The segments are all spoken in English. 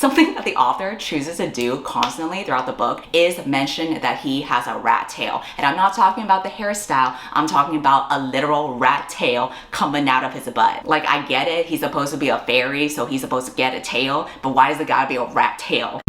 Something that the author chooses to do constantly throughout the book is mention that he has a rat tail. And I'm not talking about the hairstyle, I'm talking about a literal rat tail coming out of his butt. Like, I get it, he's supposed to be a fairy, so he's supposed to get a tail, but why does it gotta be a rat tail?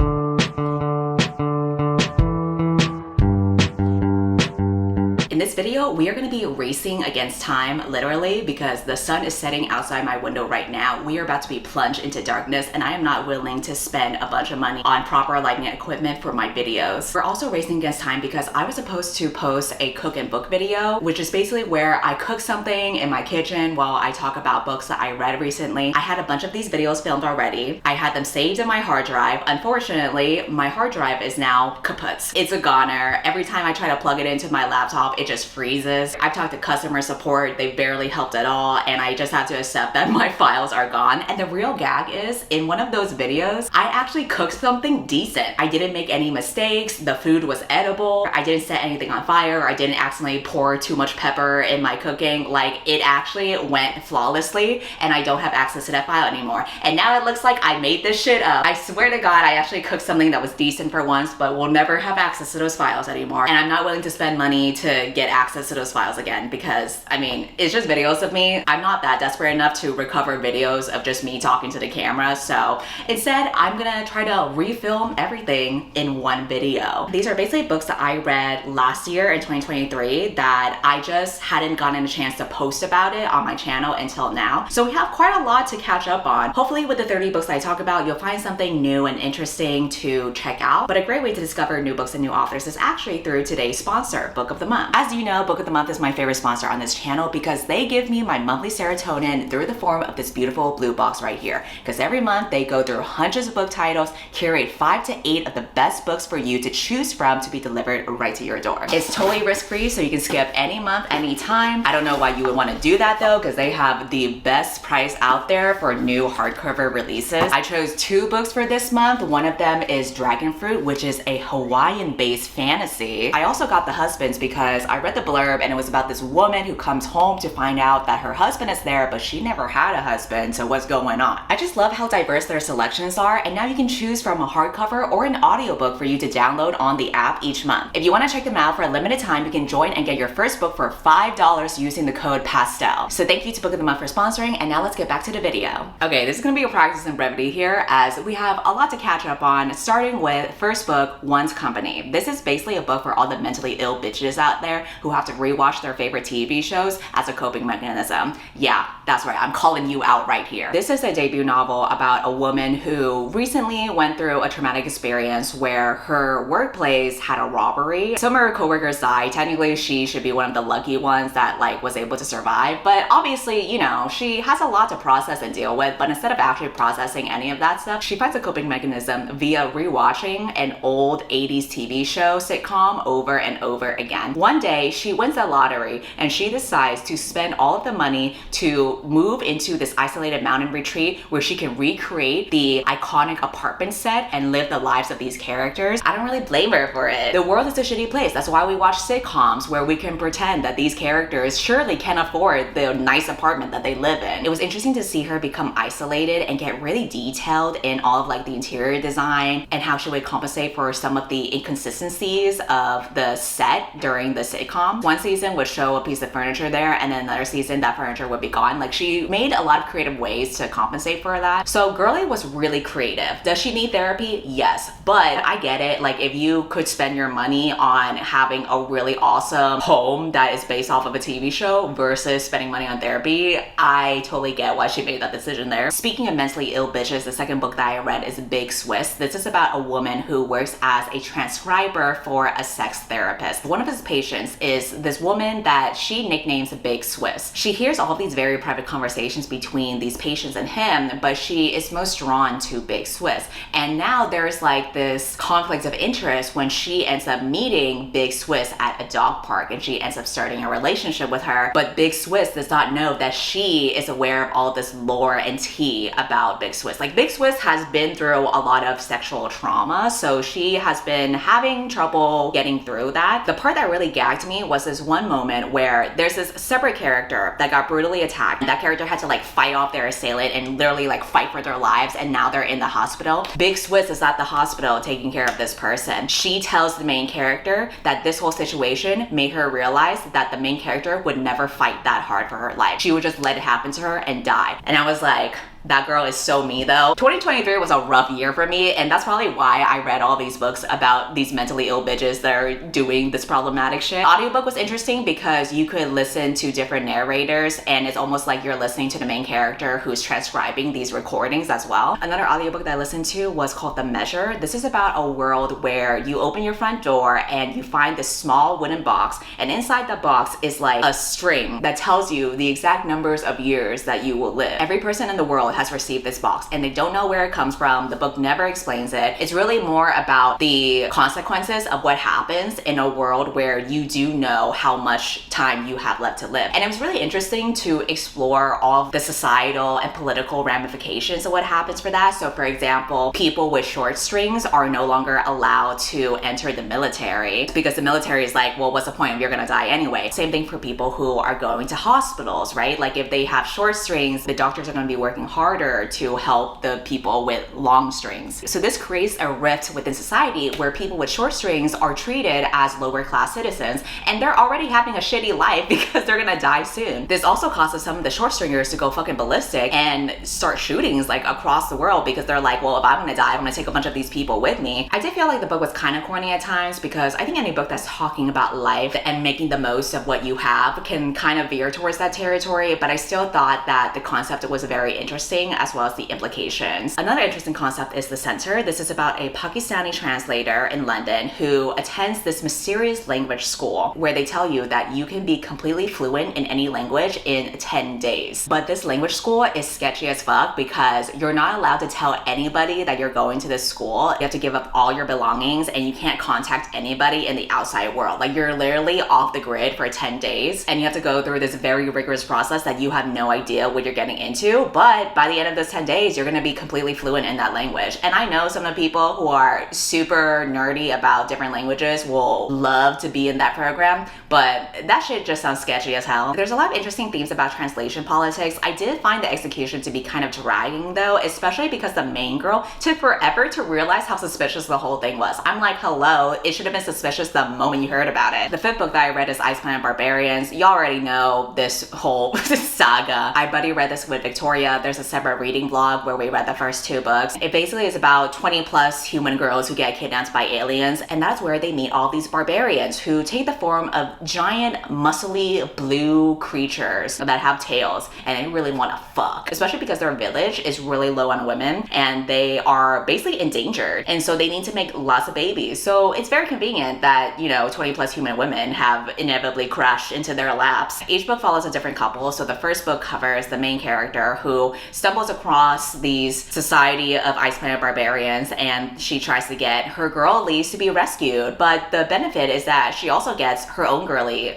In this video, we are going to be racing against time, literally, because the sun is setting outside my window right now. We are about to be plunged into darkness, and I am not willing to spend a bunch of money on proper lighting equipment for my videos. We're also racing against time because I was supposed to post a cook and book video, which is basically where I cook something in my kitchen while I talk about books that I read recently. I had a bunch of these videos filmed already. I had them saved in my hard drive. Unfortunately, my hard drive is now kaput. It's a goner. Every time I try to plug it into my laptop, it just freezes. I've talked to customer support, they barely helped at all, and I just had to accept that my files are gone. And the real gag is, in one of those videos, I actually cooked something decent. I didn't make any mistakes, the food was edible, I didn't set anything on fire, I didn't accidentally pour too much pepper in my cooking. Like, it actually went flawlessly, and I don't have access to that file anymore. And now it looks like I made this shit up. I swear to God, I actually cooked something that was decent for once, but will never have access to those files anymore. And I'm not willing to spend money to get access to those files again because, I mean, it's just videos of me. I'm not that desperate enough to recover videos of just me talking to the camera. So instead, I'm gonna try to refilm everything in one video. These are basically books that I read last year in 2023 that I just hadn't gotten a chance to post about it on my channel until now. So we have quite a lot to catch up on. Hopefully with the 30 books I talk about, you'll find something new and interesting to check out. But a great way to discover new books and new authors is actually through today's sponsor, Book of the Month. As you know, Book of the Month is my favorite sponsor on this channel because they give me my monthly serotonin through the form of this beautiful blue box right here. Because every month they go through hundreds of book titles, curate 5 to 8 of the best books for you to choose from to be delivered right to your door. It's totally risk-free, so you can skip any month, anytime. I don't know why you would want to do that though, because they have the best price out there for new hardcover releases. I chose 2 books for this month. One of them is Dragon Fruit, which is a Hawaiian-based fantasy. I also got The Husbands because I read the blurb and it was about this woman who comes home to find out that her husband is there, but she never had a husband, so what's going on? I just love how diverse their selections are, and now you can choose from a hardcover or an audiobook for you to download on the app each month. If you want to check them out for a limited time, you can join and get your first book for $5 using the code PASTEL. So thank you to Book of the Month for sponsoring, and now let's get back to the video. Okay, this is gonna be a practice in brevity here as we have a lot to catch up on, starting with first book, One's Company. This is basically a book for all the mentally ill bitches out there who have to rewatch their favorite TV shows as a coping mechanism. Yeah, that's right, I'm calling you out right here. This is a debut novel about a woman who recently went through a traumatic experience where her workplace had a robbery. Some of her coworkers died. Technically, she should be one of the lucky ones that was able to survive, but obviously, you know, she has a lot to process and deal with, but instead of actually processing any of that stuff, she finds a coping mechanism via rewatching an old 80s TV show sitcom over and over again. One day, she wins the lottery and she decides to spend all of the money to move into this isolated mountain retreat where she can recreate the iconic apartment set and live the lives of these characters. I don't really blame her for it. The world is a shitty place. That's why we watch sitcoms where we can pretend that these characters surely can afford the nice apartment that they live in. It was interesting to see her become isolated and get really detailed in all of the interior design and how she would compensate for some of the inconsistencies of the set during the sitcom. One season would show a piece of furniture there, and then another season that furniture would be gone. She made a lot of creative ways to compensate for that. So girly was really creative. Does she need therapy? Yes, but I get it. If you could spend your money on having a really awesome home that is based off of a TV show versus spending money on therapy, I totally get why she made that decision there. Speaking of mentally ill bitches, the second book that I read is Big Swiss. This is about a woman who works as a transcriber for a sex therapist. One of his patients is this woman that she nicknames Big Swiss. She hears all of these very private conversations between these patients and him, but she is most drawn to Big Swiss. And now there's this conflict of interest when she ends up meeting Big Swiss at a dog park and she ends up starting a relationship with her. But Big Swiss does not know that she is aware of all this lore and tea about Big Swiss. Big Swiss has been through a lot of sexual trauma, so she has been having trouble getting through that. The part that really gagged to me was this one moment where there's this separate character that got brutally attacked. That character had to like fight off their assailant and literally like fight for their lives, and now they're in the hospital. Big Swiss is at the hospital taking care of this person. She tells the main character that this whole situation made her realize that the main character would never fight that hard for her life. She would just let it happen to her and die. And I was like, that girl is so me though. 2023 was a rough year for me, and that's probably why I read all these books about these mentally ill bitches that are doing this problematic shit. Audiobook was interesting because you could listen to different narrators, and it's almost like you're listening to the main character who's transcribing these recordings as well. Another audiobook that I listened to was called The Measure. This is about a world where you open your front door and you find this small wooden box, and inside the box is like a string that tells you the exact numbers of years that you will live. Every person in the world has received this box, and they don't know where it comes from. The book never explains it. It's really more about the consequences of what happens in a world where you do know how much time you have left to live. And it was really interesting to explore all of the societal and political ramifications of what happens for that. So for example, people with short strings are no longer allowed to enter the military because the military is like, well, what's the point if you're gonna die anyway? Same thing for people who are going to hospitals, right? Like if they have short strings, the doctors are gonna be working harder to help the people with long strings. So this creates a rift within society where people with short strings are treated as lower class citizens, and they're already having a shitty life because they're gonna die soon. This also causes some of the short stringers to go fucking ballistic and start shootings like across the world because they're like, well, if I'm gonna die, I'm gonna take a bunch of these people with me. I did feel like the book was kind of corny at times because I think any book that's talking about life and making the most of what you have can kind of veer towards that territory, but I still thought that the concept was very interesting as well as the implications. Another interesting concept is The Center. This is about a Pakistani translator in London who attends this mysterious language school where they tell you that you can be completely fluent in any language in 10 days. But this language school is sketchy as fuck because you're not allowed to tell anybody that you're going to this school. You have to give up all your belongings and you can't contact anybody in the outside world. Like you're literally off the grid for 10 days and you have to go through this very rigorous process that you have no idea what you're getting into, but by the end of this 10 days, you're gonna be completely fluent in that language. And I know some of the people who are super nerdy about different languages will love to be in that program, but that shit just sounds sketchy as hell. There's a lot of interesting themes about translation politics. I did find the execution to be kind of dragging though, especially because the main girl took forever to realize how suspicious the whole thing was. I'm like, hello, it should have been suspicious the moment you heard about it. The fifth book that I read is Planet Barbarians. You already know this whole saga. I buddy read this with Victoria. There's a separate reading vlog where we read the first 2 books. It basically is about 20 plus human girls who get kidnapped by aliens, and that's where they meet all these barbarians who take the form of giant muscly blue creatures that have tails, and they really want to fuck, especially because their village is really low on women and they are basically endangered, and so they need to make lots of babies. So it's very convenient that, you know, 20 plus human women have inevitably crashed into their laps. Each book follows a different couple. So the first book covers the main character who stumbles across these society of Ice Planet Barbarians, and she tries to get her girl Elise to be rescued, but the benefit is that she also gets her own girly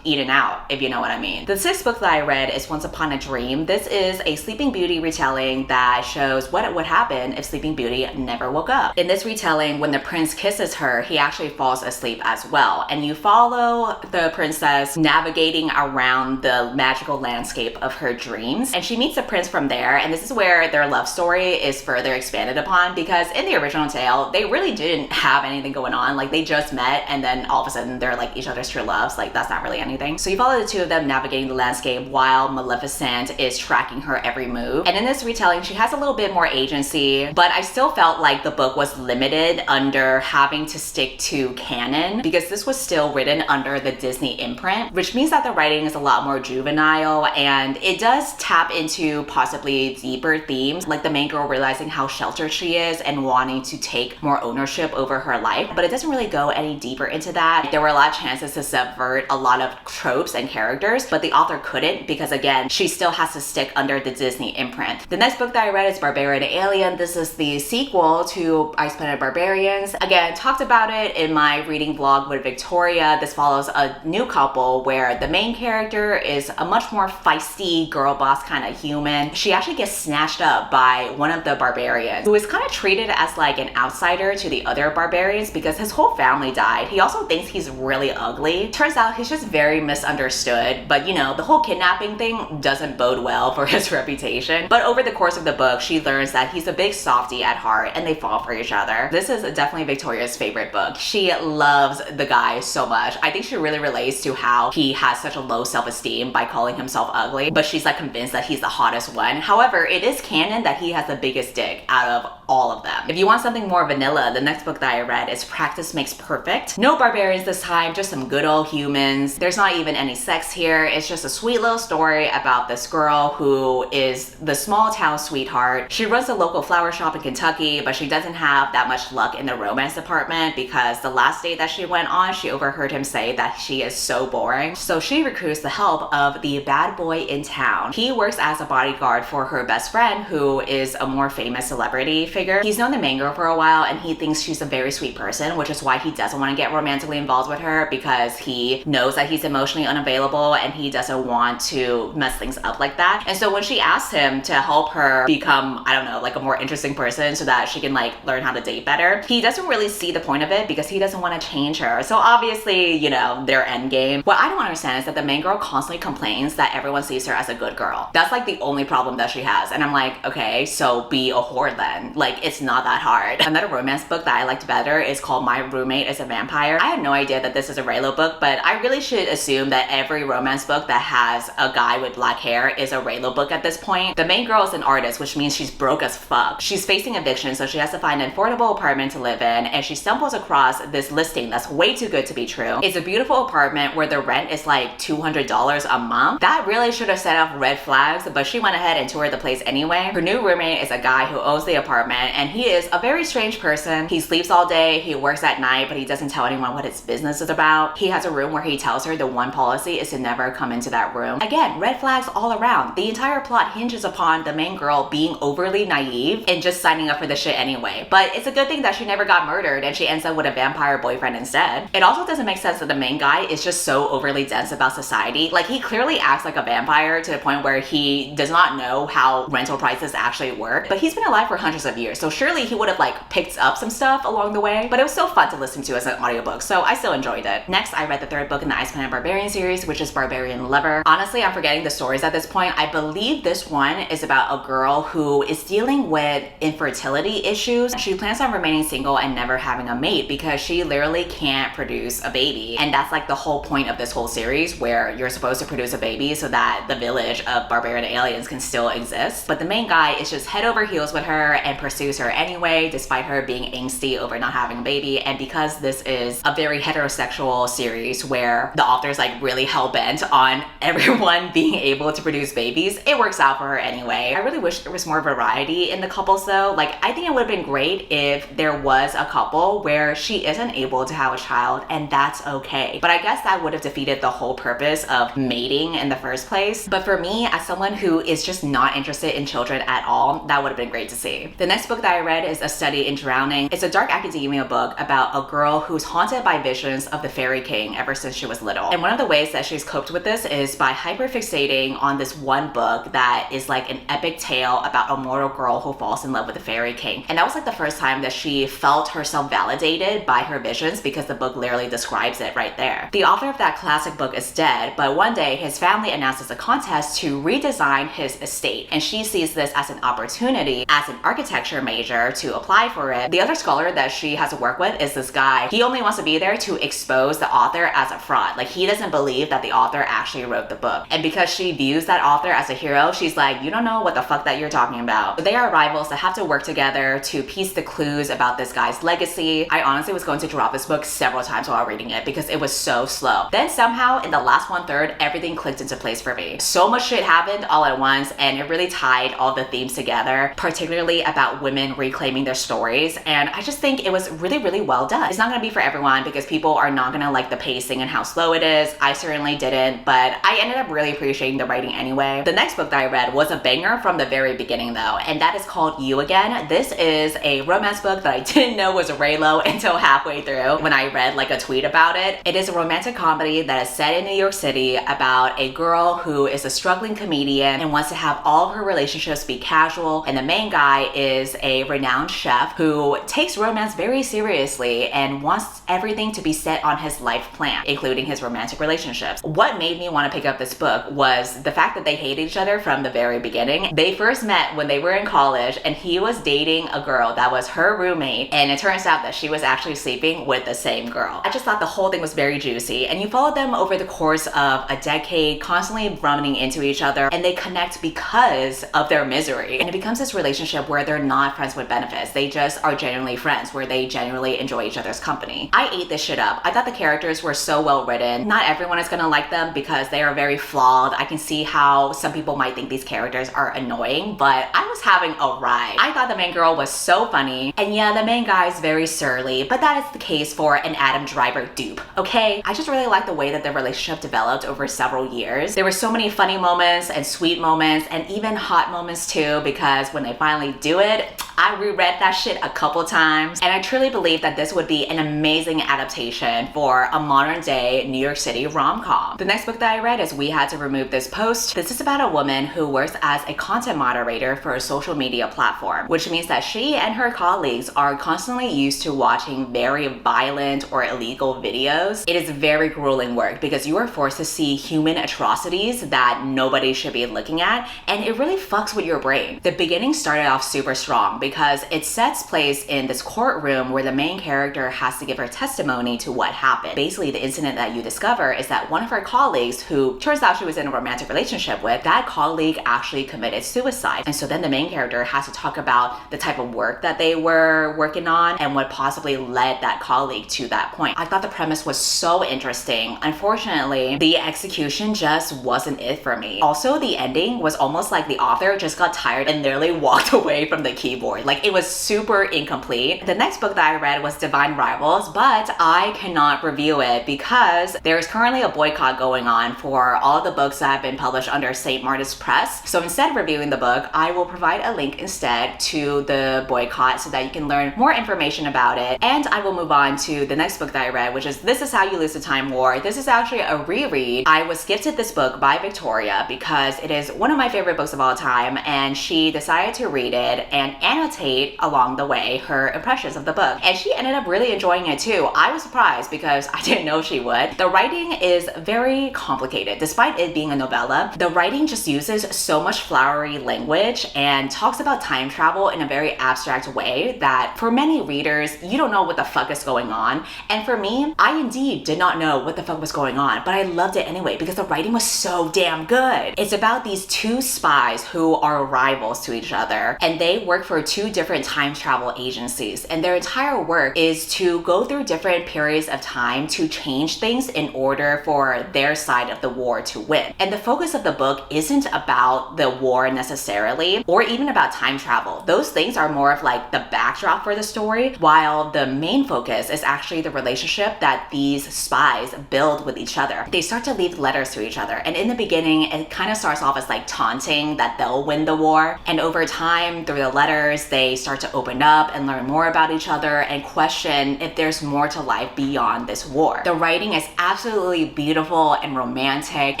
eaten out, if you know what I mean. The sixth book that I read is Once Upon a Dream. This is a Sleeping Beauty retelling that shows what would happen if Sleeping Beauty never woke up. In this retelling, when the prince kisses her, he actually falls asleep as well, and you follow the princess navigating around the magical landscape of her dreams, and she meets the prince from there, and this is where their love story is further expanded upon, because in the original tale they really didn't have anything going on. Like they just met and then all of a sudden they're like each other's true loves. Like that's not really anything. So you follow the two of them navigating the landscape while Maleficent is tracking her every move, and in this retelling she has a little bit more agency, but I still felt like the book was limited under having to stick to canon because this was still written under the Disney imprint, which means that the writing is a lot more juvenile, and it does tap into possibly deeper themes, like the main girl realizing how sheltered she is and wanting to take more ownership over her life, but it doesn't really go any deeper into that. There were a lot of chances to subvert a lot of tropes and characters, but the author couldn't because again, she still has to stick under the Disney imprint. The next book that I read is Barbarian Alien. This is the sequel to Ice Planet Barbarians. Again, talked about it in my reading vlog with Victoria. This follows a new couple where the main character is a much more feisty girl boss kind of human. She she actually gets snatched up by one of the barbarians, who is kind of treated as like an outsider to the other barbarians because his whole family died. He also thinks he's really ugly. Turns out he's just very misunderstood, but you know, the whole kidnapping thing doesn't bode well for his reputation. But over the course of the book, she learns that he's a big softie at heart and they fall for each other. This is definitely Victoria's favorite book. She loves the guy so much. I think she really relates to how he has such a low self-esteem by calling himself ugly, but she's like convinced that he's the hottest one. However, it is canon that he has the biggest dick out of all of them. If you want something more vanilla, the next book that I read is Practice Makes Perfect. No barbarians this time, just some good old humans. There's not even any sex here. It's just a sweet little story about this girl who is the small town sweetheart. She runs a local flower shop in Kentucky, but she doesn't have that much luck in the romance department because the last date that she went on, she overheard him say that she is so boring. So she recruits the help of the bad boy in town. He works as a bodyguard for her best friend, who is a more famous celebrity figure. He's known the main girl for a while and he thinks she's a very sweet person, which is why he doesn't want to get romantically involved with her, because he knows that he's emotionally unavailable and he doesn't want to mess things up like that. And so when she asks him to help her become, I don't know, like a more interesting person so that she can like learn how to date better, he doesn't really see the point of it because he doesn't want to change her. So obviously, you know, their end game. What I don't understand is that the main girl constantly complains that everyone sees her as a good girl. That's like the only problem that she has. And I'm like, okay, so be a whore then. Like, it's not that hard. Another romance book that I liked better is called My Roommate is a Vampire. I had no idea that this is a Raylo book, but I really should assume that every romance book that has a guy with black hair is a Raylo book at this point. The main girl is an artist, which means she's broke as fuck. She's facing eviction, so she has to find an affordable apartment to live in, and she stumbles across this listing that's way too good to be true. It's a beautiful apartment where the rent is like $200 a month. That really should have set off red flags, but she went ahead and toured the place anyway. Her new roommate is a guy who owns the apartment, and he is a very strange person. He sleeps all day, he works at night, but he doesn't tell anyone what his business is about. He has a room where he tells her the one policy is to never come into that room. Again, red flags all around. The entire plot hinges upon the main girl being overly naive and just signing up for the shit anyway. But it's a good thing that she never got murdered and she ends up with a vampire boyfriend instead. It also doesn't make sense that the main guy is just so overly dense about society. Like, he clearly acts like a vampire to the point where he does not know how rental prices actually work, but he's been alive for hundreds of years, so surely he would have like picked up some stuff along the way. But it was so fun to listen to as an audiobook, so I still enjoyed it. Next, I read the third book in the Planet Barbarian series, which is Barbarian Lover. Honestly, I'm forgetting the stories at this point. I believe this one is about a girl who is dealing with infertility issues. She plans on remaining single and never having a mate because she literally can't produce a baby. And that's like the whole point of this whole series, where you're supposed to produce a baby so that the village of barbarian aliens can still exist. But the main guy is just head over heels with her and pursues her anyway, despite her being angsty over not having a baby. And because this is a very heterosexual series where the author's like really hell-bent on everyone being able to produce babies, it works out for her anyway. I really wish there was more variety in the couples though. Like, I think it would have been great if there was a couple where she isn't able to have a child and that's okay. But I guess that would have defeated the whole purpose of mating in the first place. But for me, as someone who is just not interested in children at all, that would have been great to see. The next book that I read is A Study in Drowning. It's a dark academia book about a girl who's haunted by visions of the Fairy King ever since she was little. And one of the ways that she's coped with this is by hyperfixating on this one book that is like an epic tale about a mortal girl who falls in love with the Fairy King. And that was like the first time that she felt herself validated by her visions, because the book literally describes it right there. The author of that classic book is dead, but one day his family announces a contest to redesign his estate, and she sees this as an opportunity as an architecture major to apply for it. The other scholar that she has to work with is this guy. He only wants to be there to expose the author as a fraud. Like, he doesn't believe that the author actually wrote the book. And because she views that author as a hero, she's like, you don't know what the fuck that you're talking about. But they are rivals that have to work together to piece the clues about this guy's legacy. I honestly was going to drop this book several times while reading it because it was so slow. Then somehow in the last 1/3, everything clicked into place for me. So much shit happened all at once, and it really tied all the themes together, particularly about about women reclaiming their stories, and I just think it was really, really well done. It's not gonna be for everyone because people are not gonna like the pacing and how slow it is. I certainly didn't, but I ended up really appreciating the writing anyway. The next book that I read was a banger from the very beginning though, and that is called You Again. This is a romance book that I didn't know was Raylo until halfway through when I read like a tweet about it. It is a romantic comedy that is set in New York City about a girl who is a struggling comedian and wants to have all of her relationships be casual, and the main guy is a renowned chef who takes romance very seriously and wants everything to be set on his life plan, including his romantic relationships. What made me want to pick up this book was the fact that they hated each other from the very beginning. They first met when they were in college, and he was dating a girl that was her roommate, and it turns out that she was actually sleeping with the same girl. I just thought the whole thing was very juicy, and you follow them over the course of a decade, constantly running into each other, and they connect because of their misery. And it becomes this relationship where they're not friends with benefits. They just are genuinely friends, where they genuinely enjoy each other's company. I ate this shit up. I thought the characters were so well written. Not everyone is gonna like them because they are very flawed. I can see how some people might think these characters are annoying, but I was having a ride. I thought the main girl was so funny, and yeah, the main guy is very surly, but that is the case for an Adam Driver dupe, okay? I just really like the way that the relationship developed over several years. There were so many funny moments and sweet moments and even hot moments too, because when they finally do it, I reread that shit a couple times, and I truly believe that this would be an amazing adaptation for a modern day New York City rom-com. The next book that I read is We Had to Remove This Post. This is about a woman who works as a content moderator for a social media platform, which means that she and her colleagues are constantly used to watching very violent or illegal videos. It is very grueling work because you are forced to see human atrocities that nobody should be looking at, and it really fucks with your brain. The beginning started off super strong because it sets place in this courtroom where the main character has to give her testimony to what happened. Basically, the incident that you discover is that one of her colleagues, who turns out she was in a romantic relationship with, that colleague actually committed suicide. And so then the main character has to talk about the type of work that they were working on and what possibly led that colleague to that point. I thought the premise was so interesting. Unfortunately, the execution just wasn't it for me. Also, the ending was almost like the author just got tired and literally walked away from the keyboard. Like, it was super incomplete. The next book that I read was Divine Rivals, but I cannot review it because there is currently a boycott going on for all the books that have been published under St. Martin's Press. So instead of reviewing the book, I will provide a link instead to the boycott so that you can learn more information about it. And I will move on to the next book that I read, which is This Is How You Lose the Time War. This is actually a reread. I was gifted this book by Victoria because it is one of my favorite books of all time, and she decided to read it and annotate along the way her impressions of the book. And she ended up really enjoying it too. I was surprised because I didn't know she would. The writing is very complicated. Despite it being a novella, the writing just uses so much flowery language and talks about time travel in a very abstract way that for many readers, you don't know what the fuck is going on. And for me, I indeed did not know what the fuck was going on, but I loved it anyway because the writing was so damn good. It's about these two spies who are rivals to each other, and they work for two different time travel agencies, and their entire work is to go through different periods of time to change things in order for their side of the war to win. And the focus of the book isn't about the war necessarily, or even about time travel. Those things are more of like the backdrop for the story, while the main focus is actually the relationship that these spies build with each other. They start to leave letters to each other, and in the beginning, it kind of starts off as like taunting that they'll win the war, and over time, through the letters, they start to open up and learn more about each other and question if there's more to life beyond this war. The writing is absolutely beautiful and romantic,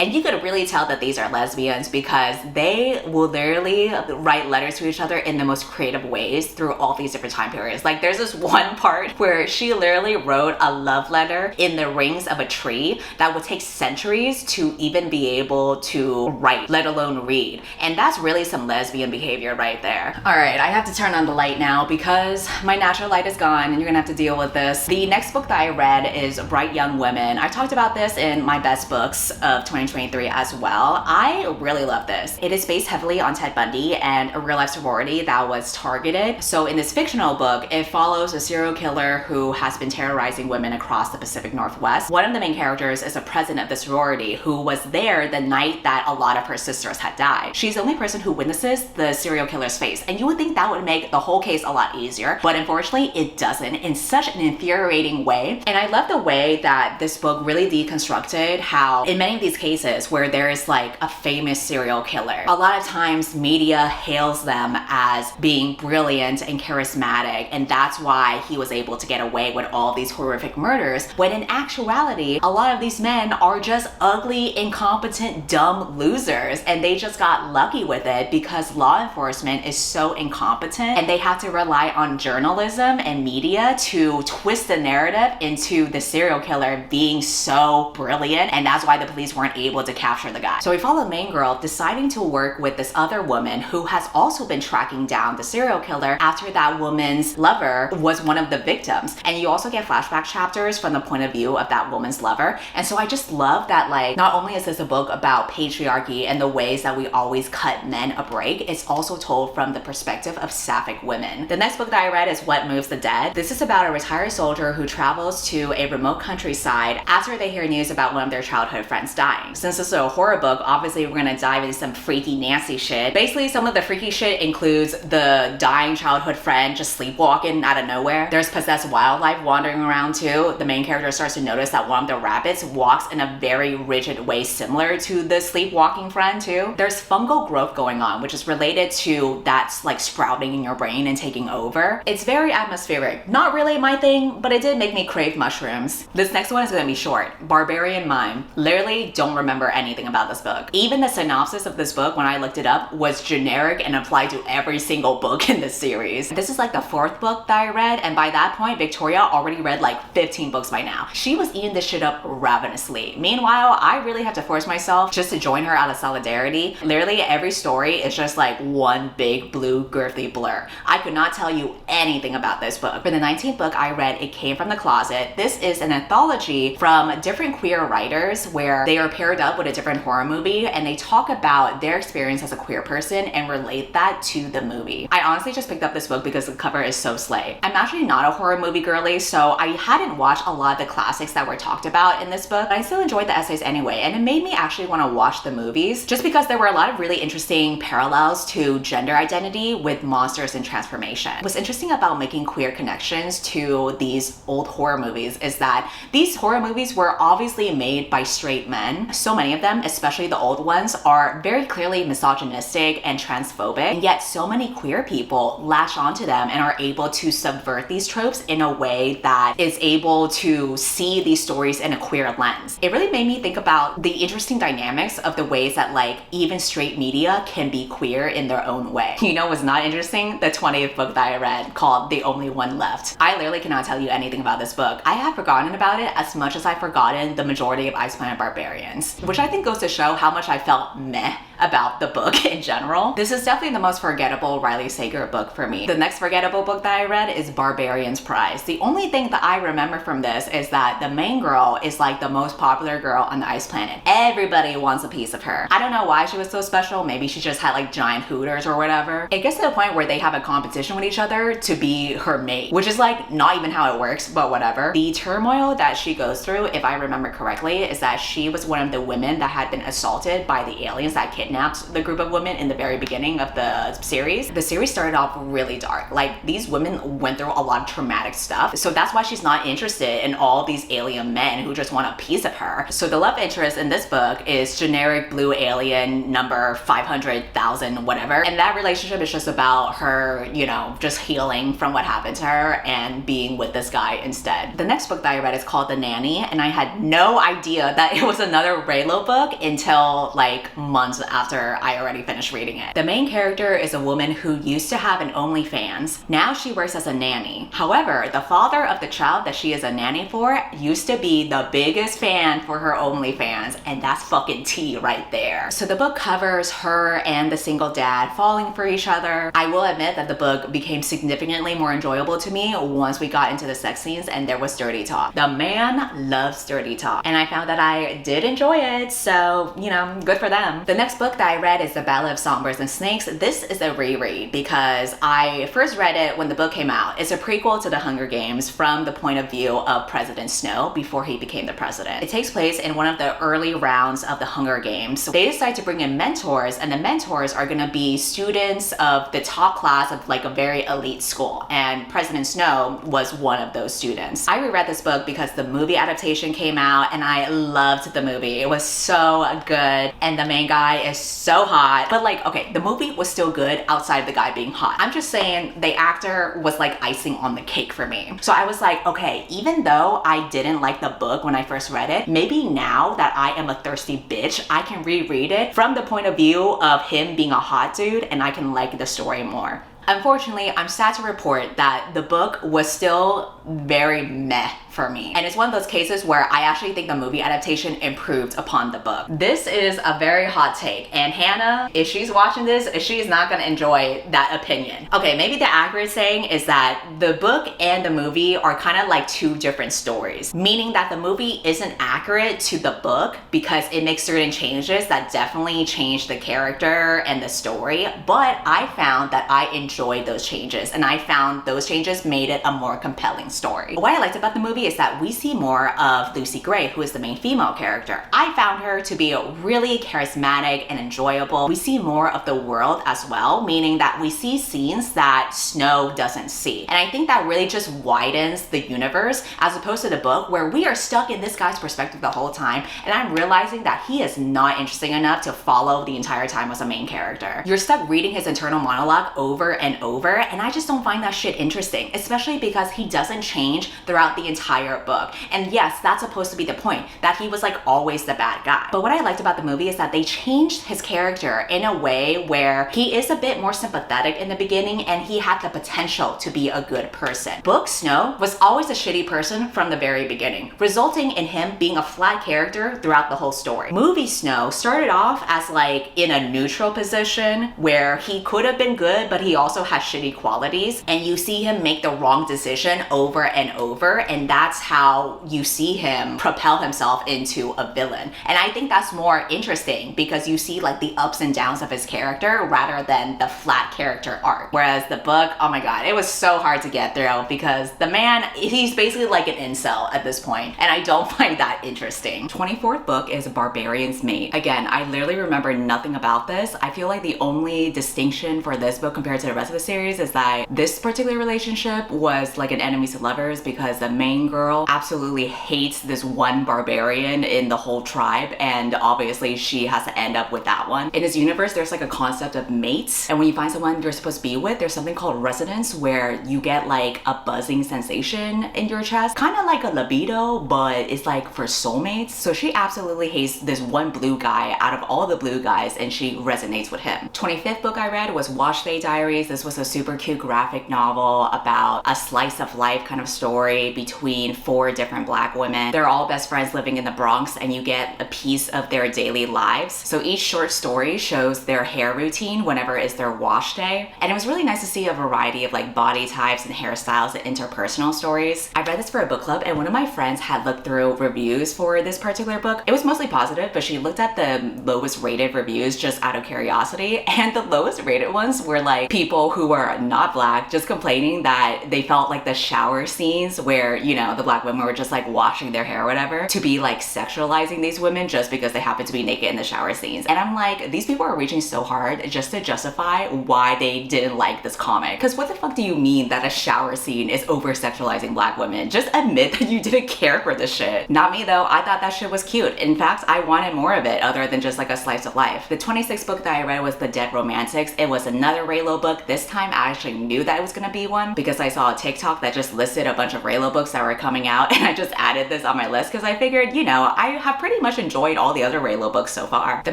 and you could really tell that these are lesbians because they will literally write letters to each other in the most creative ways through all these different time periods. Like, there's this one part where she literally wrote a love letter in the rings of a tree that would take centuries to even be able to write, let alone read. And that's really some lesbian behavior right there. All right, I have to turn on the light now because my natural light is gone and you're gonna have to deal with this. The next book that I read is Bright Young Women. I talked about this in my best books of 2023 as well. I really love this. It is based heavily on Ted Bundy and a real life sorority that was targeted. So in this fictional book, it follows a serial killer who has been terrorizing women across the Pacific Northwest. One of the main characters is a president of the sorority who was there the night that a lot of her sisters had died. She's the only person who witnesses the serial killer's face, and you would think that would would make the whole case a lot easier, but unfortunately it doesn't, in such an infuriating way. And I love the way that this book really deconstructed how in many of these cases where there is like a famous serial killer, a lot of times media hails them as being brilliant and charismatic, and that's why he was able to get away with all these horrific murders, when in actuality a lot of these men are just ugly, incompetent, dumb losers, and they just got lucky with it because law enforcement is so incompetent and they have to rely on journalism and media to twist the narrative into the serial killer being so brilliant, and that's why the police weren't able to capture the guy. So we follow the main girl deciding to work with this other woman who has also been tracking down the serial killer after that woman's lover was one of the victims. And you also get flashback chapters from the point of view of that woman's lover. And so I just love that, like, not only is this a book about patriarchy and the ways that we always cut men a break, it's also told from the perspective of sapphic women. The next book that I read is What Moves the Dead. This is about a retired soldier who travels to a remote countryside after they hear news about one of their childhood friends dying. Since this is a horror book, obviously we're gonna dive into some freaky nasty shit. Basically, some of the freaky shit includes the dying childhood friend just sleepwalking out of nowhere. There's possessed wildlife wandering around too. The main character starts to notice that one of the rabbits walks in a very rigid way similar to the sleepwalking friend too. There's fungal growth going on, which is related to that's like sprouting in your brain and taking over. It's very atmospheric. Not really my thing, but it did make me crave mushrooms. This next one is gonna be short. Barbarian Mine. Literally don't remember anything about this book. Even the synopsis of this book, when I looked it up, was generic and applied to every single book in this series. This is like the fourth book that I read, and by that point, Victoria already read like 15 books by now. She was eating this shit up ravenously. Meanwhile, I really have to force myself just to join her out of solidarity. Literally every story is just like one big blue girthy blur. I could not tell you anything about this book. For the 19th book I read, It Came from the Closet. This is an anthology from different queer writers where they are paired up with a different horror movie and they talk about their experience as a queer person and relate that to the movie. I honestly just picked up this book because the cover is so slay. I'm actually not a horror movie girly, so I hadn't watched a lot of the classics that were talked about in this book, but I still enjoyed the essays anyway, and it made me actually want to watch the movies just because there were a lot of really interesting parallels to gender identity with monsters and transformation. What's interesting about making queer connections to these old horror movies is that these horror movies were obviously made by straight men. So many of them, especially the old ones, are very clearly misogynistic and transphobic, and yet so many queer people latch onto them and are able to subvert these tropes in a way that is able to see these stories in a queer lens. It really made me think about the interesting dynamics of the ways that like even straight media can be queer in their own way. You know what's not interesting? The 20th book that I read, called The Only One Left. I literally cannot tell you anything about this book. I have forgotten about it as much as I've forgotten the majority of Planet Barbarians, which I think goes to show how much I felt meh about the book in general. This is definitely the most forgettable Riley Sager book for me. The next forgettable book that I read is Barbarian's Prize. The only thing that I remember from this is that the main girl is like the most popular girl on the ice planet. Everybody wants a piece of her. I don't know why she was so special. Maybe she just had like giant hooters or whatever. It gets to the point where they have a competition with each other to be her mate, which is like not even how it works, but whatever. The turmoil that she goes through, if I remember correctly, is that she was one of the women that had been assaulted by the aliens that kidnapped the group of women in the very beginning of the series. The series started off really dark. Like, these women went through a lot of traumatic stuff. So that's why she's not interested in all these alien men who just want a piece of her. So the love interest in this book is generic blue alien number 500,000 whatever. And that relationship is just about her, you know, just healing from what happened to her and being with this guy instead. The next book that I read is called The Nanny, and I had no idea that it was another Raylo book until like months after I already finished reading it. The main character is a woman who used to have an OnlyFans. Now she works as a nanny. However, the father of the child that she is a nanny for used to be the biggest fan for her OnlyFans, and that's fucking tea right there. So the book covers her and the single dad falling for each other. I will admit that the book became significantly more enjoyable to me once we got into the sex scenes and there was dirty talk. The man loves dirty talk, and I found that I did enjoy it, so, you know, good for them. The next book that I read is The Ballad of Songbirds and Snakes. This is a reread because I first read it when the book came out. It's a prequel to The Hunger Games from the point of view of President Snow before he became the president. It takes place in one of the early rounds of the Hunger Games. So they decide to bring in mentors, and the mentors are going to be students of the top class of like a very elite school, and President Snow was one of those students. I reread this book because the movie adaptation came out and I loved the movie. It was so good, and the main guy is so hot. But like, okay, the movie was still good outside of the guy being hot. I'm just saying the actor was like icing on the cake for me. So I was like, okay, even though I didn't like the book when I first read it, maybe now that I am a thirsty bitch, I can reread it from the point of view of him being a hot dude and I can like the story more. Unfortunately, I'm sad to report that the book was still very meh for me. And it's one of those cases where I actually think the movie adaptation improved upon the book. This is a very hot take, and Hannah, if she's watching this, she's not gonna enjoy that opinion. Okay, maybe the accurate saying is that the book and the movie are kind of like two different stories, meaning that the movie isn't accurate to the book because it makes certain changes that definitely change the character and the story, but I found that I enjoyed those changes, and I found those changes made it a more compelling story. What I liked about the movie is that we see more of Lucy Gray, who is the main female character. I found her to be really charismatic and enjoyable. We see more of the world as well, meaning that we see scenes that Snow doesn't see. And I think that really just widens the universe as opposed to the book where we are stuck in this guy's perspective the whole time, and I'm realizing that he is not interesting enough to follow the entire time as a main character. You're stuck reading his internal monologue over and over, and I just don't find that shit interesting, especially because he doesn't change throughout the entire book. And yes, that's supposed to be the point, that he was like always the bad guy. But what I liked about the movie is that they changed his character in a way where he is a bit more sympathetic in the beginning and he had the potential to be a good person. Book Snow was always a shitty person from the very beginning, resulting in him being a flat character throughout the whole story. Movie Snow started off as like in a neutral position where he could have been good, but he also has shitty qualities, and you see him make the wrong decision over and over, and that's how you see him propel himself into a villain. And I think that's more interesting because you see like the ups and downs of his character rather than the flat character arc. Whereas the book, oh my god, it was so hard to get through because the man, he's basically like an incel at this point, and I don't find that interesting. 24th book is Barbarian's Mate. Again, I literally remember nothing about this. I feel like the only distinction for this book compared to the rest of the series is that this particular relationship was like an enemies to lovers because the main girl absolutely hates this one barbarian in the whole tribe, and obviously she has to end up with that one. In this universe, there's like a concept of mates, and when you find someone you're supposed to be with, there's something called resonance where you get like a buzzing sensation in your chest, kind of like a libido, but it's like for soulmates. So she absolutely hates this one blue guy out of all the blue guys, and she resonates with him. 25th book I read was Wash Day Diaries. This was a super cute graphic novel about a slice of life kind of story between 4 different black women. They're all best friends living in the Bronx, and you get a piece of their daily lives. So each short story shows their hair routine whenever it's their wash day, and it was really nice to see a variety of like body types and hairstyles and interpersonal stories. I read this for a book club, and one of my friends had looked through reviews for this particular book. It was mostly positive, but she looked at the lowest rated reviews just out of curiosity, and the lowest rated ones were like people who were not black just complaining that they felt like the shower scenes where, you know, the black women were just like washing their hair or whatever, to be like sexualizing these women just because they happen to be naked in the shower scenes. And I'm like, these people are reaching so hard just to justify why they didn't like this comic. Because what the fuck do you mean that a shower scene is over sexualizing black women? Just admit that you didn't care for this shit. Not me though, I thought that shit was cute. In fact, I wanted more of it other than just like a slice of life. The 26th book that I read was The Dead Romantics. It was another Raylo book. This time I actually knew that it was gonna be one because I saw a TikTok that just listed a bunch of Raylo books that were coming out, and I just added this on my list because I figured, you know, I have pretty much enjoyed all the other Raylo books so far. The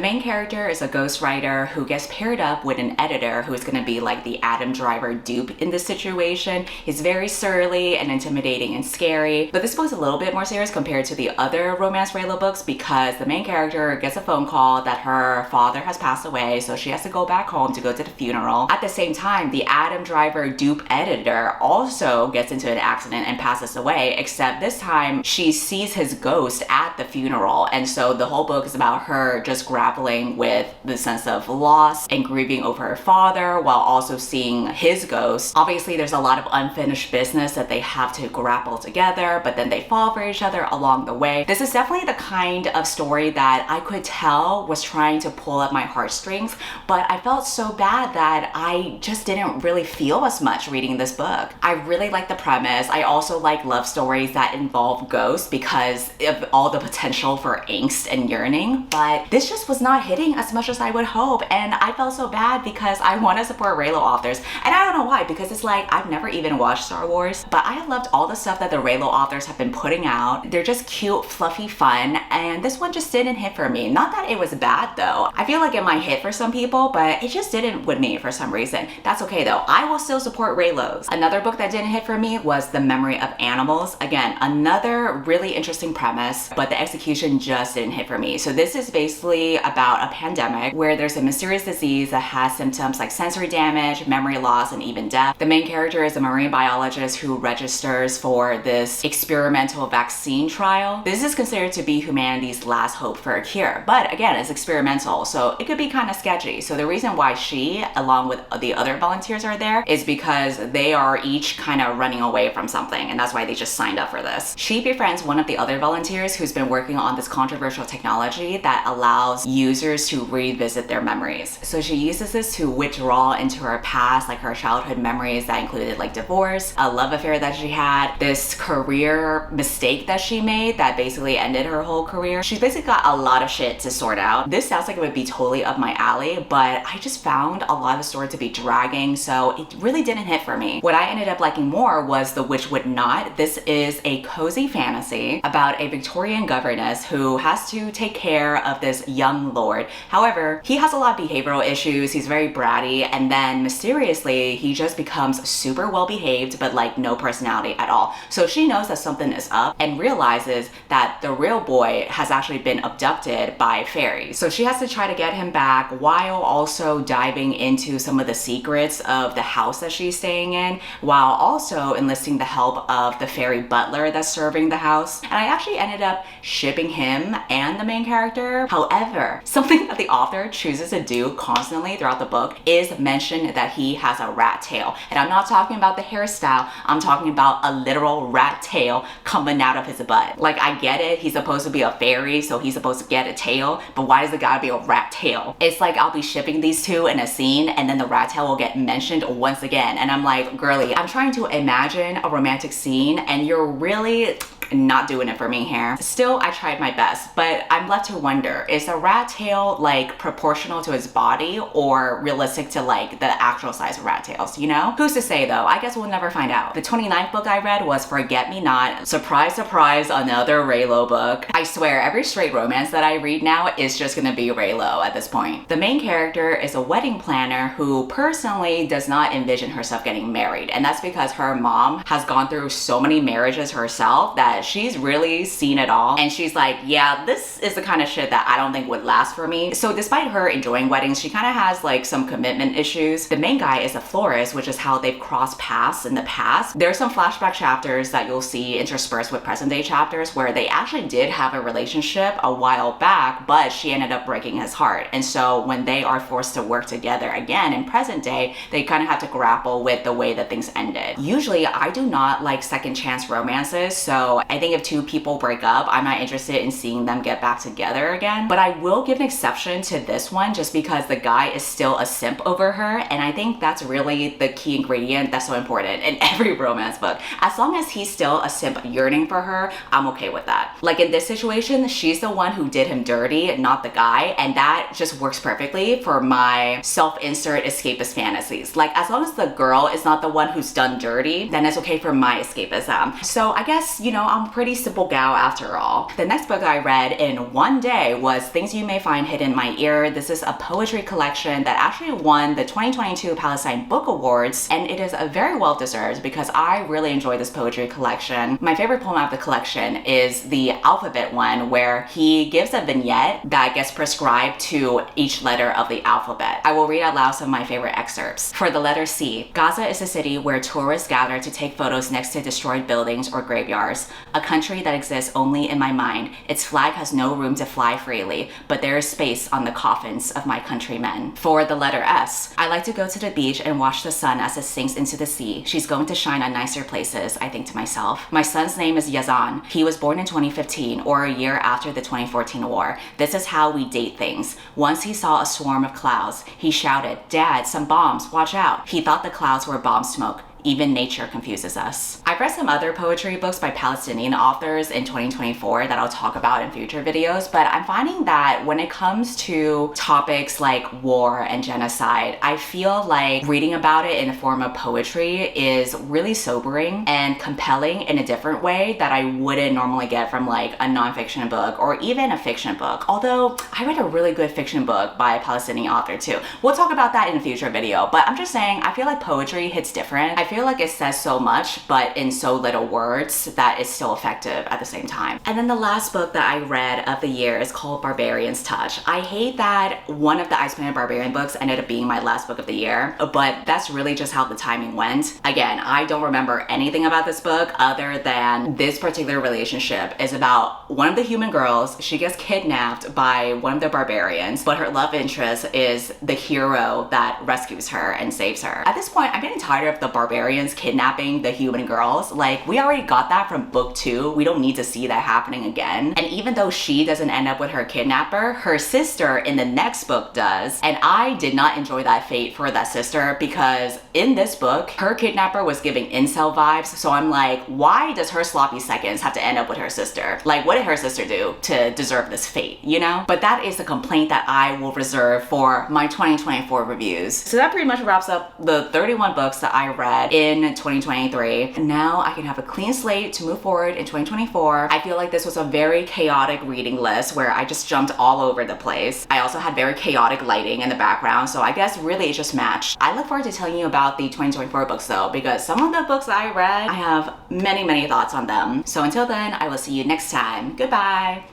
main character is a ghostwriter who gets paired up with an editor who is gonna be like the Adam Driver dupe in this situation. He's very surly and intimidating and scary, but this book's a little bit more serious compared to the other romance Raylo books because the main character gets a phone call that her father has passed away, so she has to go back home to go to the funeral. At the same time, the Adam Driver dupe editor also gets into an accident and passes away, except this time she sees his ghost at the funeral. And so the whole book is about her just grappling with the sense of loss and grieving over her father while also seeing his ghost. Obviously, there's a lot of unfinished business that they have to grapple together, but then they fall for each other along the way. This is definitely the kind of story that I could tell was trying to pull at my heartstrings, but I felt so bad that I just didn't really feel as much reading this book. I really like the premise. I also like love stories that involve ghosts because of all the potential for angst and yearning, but this just was not hitting as much as I would hope, and I felt so bad because I want to support Reylo authors, and I don't know why, because it's like I've never even watched Star Wars, but I have loved all the stuff that the Reylo authors have been putting out. They're just cute, fluffy fun, and this one just didn't hit for me. Not that it was bad though. I feel like it might hit for some people, but it just didn't with me for some reason. That's okay though. I will still support Reylos. Another book that didn't hit for me was The Memory of Animals. Again, another really interesting premise, but the execution just didn't hit for me. So this is basically about a pandemic where there's a mysterious disease that has symptoms like sensory damage, memory loss, and even death. The main character is a marine biologist who registers for this experimental vaccine trial. This is considered to be humanity's last hope for a cure, but again, it's experimental, so it could be kind of sketchy. So the reason why she, along with the other volunteers, are there is because they are each kind of running away from something, and that's why they just signed up for this. She befriends one of the other volunteers who's been working on this controversial technology that allows users to revisit their memories. So she uses this to withdraw into her past, like her childhood memories that included like divorce, a love affair that she had, this career mistake that she made that basically ended her whole career. She's basically got a lot of shit to sort out. This sounds like it would be totally up my alley, but I just found a lot of the story to be dragging, so it really didn't hit for me. What I ended up liking more was the Witchwood Knot. This is a cozy fantasy about a Victorian governess who has to take care of this young lord. However, he has a lot of behavioral issues, he's very bratty, and then mysteriously he just becomes super well behaved but like no personality at all. So she knows that something is up and realizes that the real boy has actually been abducted by fairies. So she has to try to get him back while also diving into some of the secrets of the house that she's staying in, while also enlisting the help of the fairy butler that's serving the house. And I actually ended up shipping him and the main character. However, something that the author chooses to do constantly throughout the book is mention that he has a rat tail. And I'm not talking about the hairstyle, I'm talking about a literal rat tail coming out of his butt. Like, I get it, he's supposed to be a fairy, so he's supposed to get a tail, but why does it gotta be a rat tail? It's like I'll be shipping these two in a scene and then the rat tail will get mentioned once again, and I'm like, girly, I'm trying to imagine a romantic scene and you're really not doing it for me here. Still, I tried my best, but I'm left to wonder, is the rat tail like proportional to his body or realistic to like the actual size of rat tails, you know? Who's to say though? I guess we'll never find out. The 29th book I read was Forget Me Not. Surprise, surprise, another Reylo book. I swear, every straight romance that I read now is just gonna be Reylo at this point. The main character is a wedding planner who personally does not envision herself getting married, and that's because her mom has gone through so many marriages herself that she's really seen it all, and she's like, yeah, this is the kind of shit that I don't think would last for me. So despite her enjoying weddings, she kind of has like some commitment issues. The main guy is a florist, which is how they've crossed paths in the past. There's some flashback chapters that you'll see interspersed with present day chapters where they actually did have a relationship a while back, but she ended up breaking his heart. And so when they are forced to work together again in present day, they kind of have to grapple with the way that things ended. Usually I do not like second chance romances, so I think if two people break up, I'm not interested in seeing them get back together again. But I will give an exception to this one just because the guy is still a simp over her, and I think that's really the key ingredient that's so important in every romance book. As long as he's still a simp yearning for her, I'm okay with that. Like in this situation, she's the one who did him dirty, not the guy, and that just works perfectly for my self-insert escapist fantasies. Like, as long as the girl is not the one who's done dirty, then it's okay for my escapism. So I guess, you know, I'll I'm a pretty simple gal after all. The next book I read in one day was Things You May Find Hidden in My Ear. This is a poetry collection that actually won the 2022 Palestine Book Awards, and it is a very well deserved because I really enjoy this poetry collection. My favorite poem out of the collection is the alphabet one, where he gives a vignette that gets prescribed to each letter of the alphabet. I will read out loud some of my favorite excerpts. For the letter C, Gaza is a city where tourists gather to take photos next to destroyed buildings or graveyards. A country that exists only in my mind. Its flag has no room to fly freely, but there is space on the coffins of my countrymen. For the letter S, I like to go to the beach and watch the sun as it sinks into the sea. She's going to shine on nicer places, I think to myself. My son's name is Yazan. He was born in 2015, or a year after the 2014 war. This is how we date things. Once he saw a swarm of clouds. He shouted, "Dad, some bombs, watch out." He thought the clouds were bomb smoke. Even nature confuses us. I've read some other poetry books by Palestinian authors in 2024 that I'll talk about in future videos, but I'm finding that when it comes to topics like war and genocide, I feel like reading about it in the form of poetry is really sobering and compelling in a different way that I wouldn't normally get from like a nonfiction book or even a fiction book. Although I read a really good fiction book by a Palestinian author too. We'll talk about that in a future video, but I'm just saying I feel like poetry hits different. I feel like it says so much, but in so little words that it's still effective at the same time. And then the last book that I read of the year is called Barbarian's Touch. I hate that one of the Planet Barbarian books ended up being my last book of the year, but that's really just how the timing went. Again, I don't remember anything about this book other than this particular relationship is about one of the human girls. She gets kidnapped by one of the barbarians, but her love interest is the hero that rescues her and saves her. At this point, I'm getting tired of the barbarians kidnapping the human girls. Like, we already got that from book 2. We don't need to see that happening again. And even though she doesn't end up with her kidnapper, her sister in the next book does. And I did not enjoy that fate for that sister because in this book, her kidnapper was giving incel vibes. So I'm like, why does her sloppy seconds have to end up with her sister? Like, what did her sister do to deserve this fate, you know? But that is a complaint that I will reserve for my 2024 reviews. So that pretty much wraps up the 31 books that I read in 2023. And now I can have a clean slate to move forward in 2024. I feel like this was a very chaotic reading list where I just jumped all over the place. I also had very chaotic lighting in the background, so I guess really it just matched. I look forward to telling you about the 2024 books though, because some of the books that I read, I have many thoughts on them. So until then, I will see you next time. Goodbye.